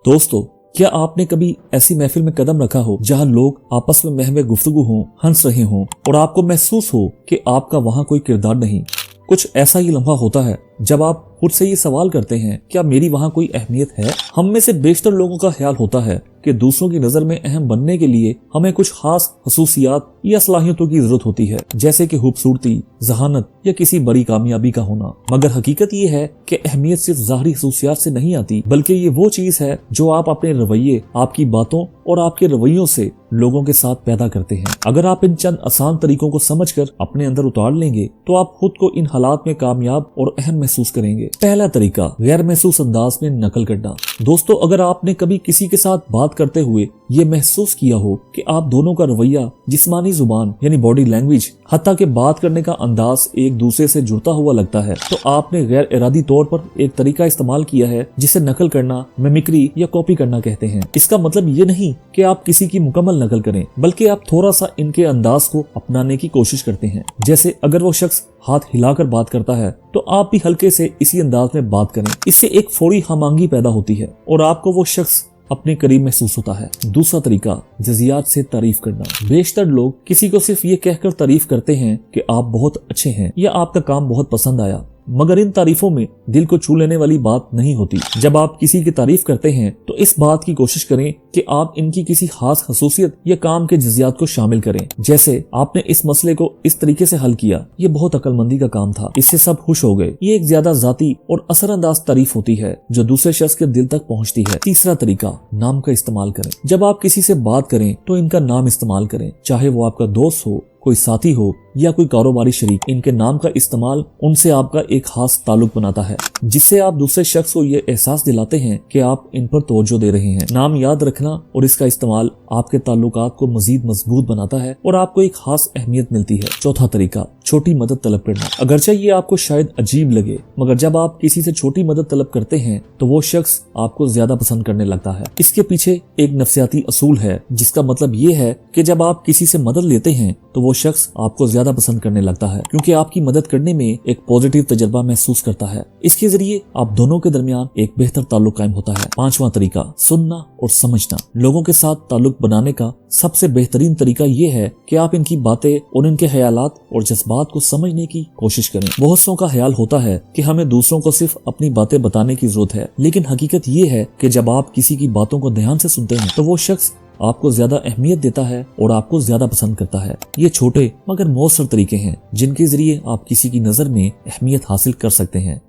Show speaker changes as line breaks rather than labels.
दोस्तों, क्या आपने कभी ऐसी महफिल में कदम रखा हो जहां लोग आपस में महवे गुफ्तगू हों, हंस रहे हों और आपको महसूस हो कि आपका वहां कोई किरदार नहीं। कुछ ऐसा ही लम्हा होता है जब आप खुद से ये सवाल करते हैं, क्या मेरी वहां कोई अहमियत है। हम में से बेशतर लोगों का ख्याल होता है कि दूसरों की नजर में अहम बनने के लिए हमें कुछ खास खसूसियात या सलाहियतों की जरूरत होती है, जैसे कि खूबसूरती, जहानत या किसी बड़ी कामयाबी का होना। मगर हकीकत ये है कि अहमियत सिर्फ ज़ाहरी खसूसियात से नहीं आती, बल्कि ये वो चीज है जो आप अपने रवैये, आपकी बातों और आपके रवैयों से लोगों के साथ पैदा करते हैं। अगर आप इन चंद आसान तरीकों को समझकर अपने अंदर उतार लेंगे तो आप खुद को इन हालात में कामयाब और अहम महसूस करेंगे। पहला तरीका, गैर महसूस अंदाज में नकल करना। दोस्तों, अगर आपने कभी किसी के साथ बात करते हुए ये महसूस किया हो कि आप दोनों का रवैया, जिस्मानी जुबान यानी बॉडी लैंग्वेज, हत्ता के बात करने का अंदाज एक दूसरे से जुड़ता हुआ लगता है, तो आपने गैर इरादी तौर पर एक तरीका इस्तेमाल किया है जिसे नकल करना, मिमिक्री या कॉपी करना कहते हैं। इसका मतलब ये नहीं कि आप किसी की मुकम्मल नकल करें, बल्कि आप थोड़ा सा इनके अंदाज को अपनाने की कोशिश करते हैं। जैसे अगर वो शख्स हाथ हिलाकर बात करता है तो आप भी हल्के से इसी अंदाज में बात करें। इससे एक फौरी हमांगी पैदा होती है और आपको वो शख्स अपने करीब महसूस होता है। दूसरा तरीका, जज़ियात से तारीफ करना। बेशतर लोग किसी को सिर्फ ये कहकर तारीफ करते हैं कि आप बहुत अच्छे हैं या आपका काम बहुत पसंद आया, मगर इन तारीफों में दिल को छू लेने वाली बात नहीं होती। जब आप किसी की तारीफ करते हैं तो इस बात की कोशिश करें कि आप इनकी किसी खास खसूसियत या काम के जज़ियात को शामिल करें। जैसे, आपने इस मसले को इस तरीके से हल किया, ये बहुत अक्लमंदी का काम था, इससे सब खुश हो गए। ये एक ज्यादा जाती और असरअंदाज तारीफ होती है जो दूसरे शख्स के दिल तक पहुंचती है। तीसरा तरीका, नाम का इस्तेमाल करें। जब आप किसी से बात करें तो इनका नाम इस्तेमाल करें, चाहे वो आपका दोस्त हो, कोई साथी हो या कोई कारोबारी शरीक। इनके नाम का इस्तेमाल उनसे आपका एक खास ताल्लुक बनाता है, जिससे आप दूसरे शख्स को ये एहसास दिलाते हैं कि आप इन पर तवज्जो दे रहे हैं। नाम याद रखना और इसका इस्तेमाल आपके ताल्लुकात को मजीद मजबूत बनाता है और आपको एक खास अहमियत मिलती है। चौथा तरीका, छोटी मदद तलब करना। अगरचे ये आपको शायद अजीब लगे, मगर जब आप किसी से छोटी मदद तलब करते हैं तो वो शख्स आपको ज्यादा पसंद करने लगता है। इसके पीछे एक नफ्सियाती असूल है, जिसका मतलब ये है कि जब आप किसी से मदद लेते हैं तो वो शख्स आपको ज्यादा पसंद करने लगता है, क्योंकि आपकी मदद करने में एक पॉजिटिव तजर्बा महसूस करता है। इसके जरिए आप दोनों के दरमियान एक बेहतर ताल्लुक कायम होता है। पांचवा तरीका, सुनना और समझना। लोगों के साथ ताल्लुक बनाने का सबसे बेहतरीन तरीका ये है कि आप इनकी बातें और इनके ख्यालात और जज्बात को समझने की कोशिश करें। बहुत सौ का ख्याल होता है कि हमें दूसरों को सिर्फ अपनी बातें बताने की जरूरत है, लेकिन हकीकत ये है कि जब आप किसी की बातों को ध्यान से सुनते हैं तो वो शख्स आपको ज्यादा अहमियत देता है और आपको ज्यादा पसंद करता है। ये छोटे मगर मौसर तरीके हैं जिनके जरिए आप किसी की नजर में अहमियत हासिल कर सकते हैं।